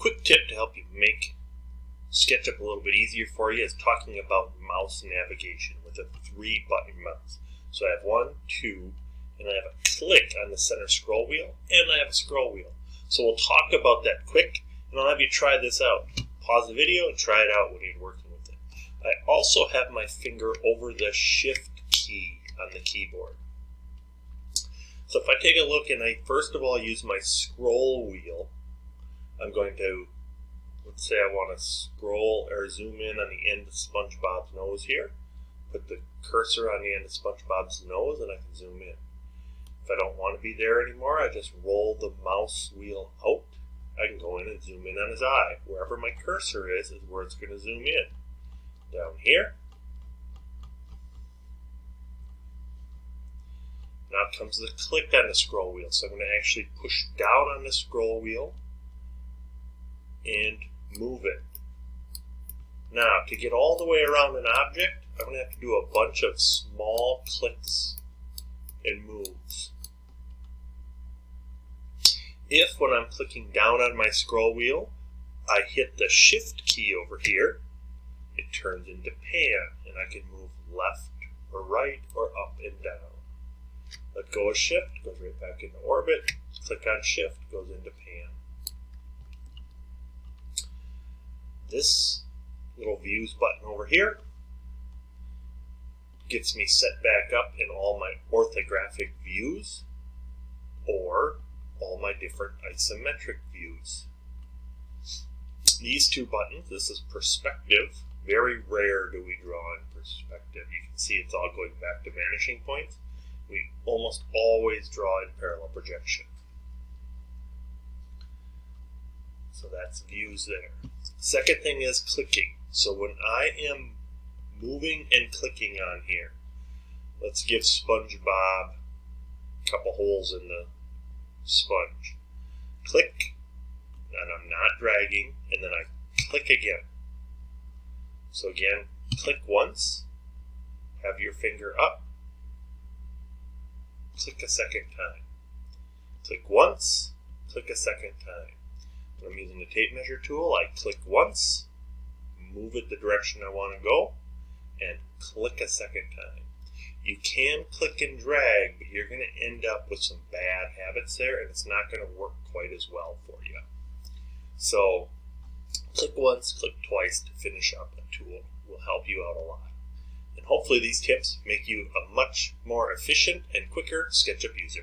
quick tip to help you make Sketchup a little bit easier for you is talking about mouse navigation with a 3-button mouse. So I have 1, 2, and I have a click on the center scroll wheel, and I have a scroll wheel. So we'll talk about that quick, and I'll have you try this out. Pause the video and try it out when you're working with it. I also have my finger over the Shift key on the keyboard. So if I take a look and I first of all use my scroll wheel, I'm going to, let's say I want to scroll or zoom in on the end of SpongeBob's nose here. Put the cursor on the end of SpongeBob's nose and I can zoom in. If I don't want to be there anymore, I just roll the mouse wheel out. I can go in and zoom in on his eye. Wherever my cursor is where it's going to zoom in. Down here. Now comes the click on the scroll wheel. So I'm going to actually push down on the scroll wheel and move it. Now, to get all the way around an object, I'm going to have to do a bunch of small clicks and moves. If when I'm clicking down on my scroll wheel, I hit the Shift key over here, it turns into pan, and I can move left or right or up and down. Let go of Shift, goes right back into orbit. Click on Shift, goes into pan. This little Views button over here gets me set back up in all my orthographic views or all my different isometric views. These two buttons, this is perspective. Very rare do we draw in perspective. You can see it's all going back to vanishing points. We almost always draw in parallel projection. So that's views there. Second thing is clicking. So when I am moving and clicking on here, let's give SpongeBob a couple holes in the sponge. Click, and I'm not dragging, and then I click again. So again, click once, have your finger up, click a second time. Click once, click a second time. When I'm using the tape measure tool, I click once, move it the direction I want to go, and click a second time. You can click and drag, but you're going to end up with some bad habits there, and it's not going to work quite as well for you. So, click once, click twice to finish up a tool. Will help you out a lot. And hopefully these tips make you a much more efficient and quicker SketchUp user.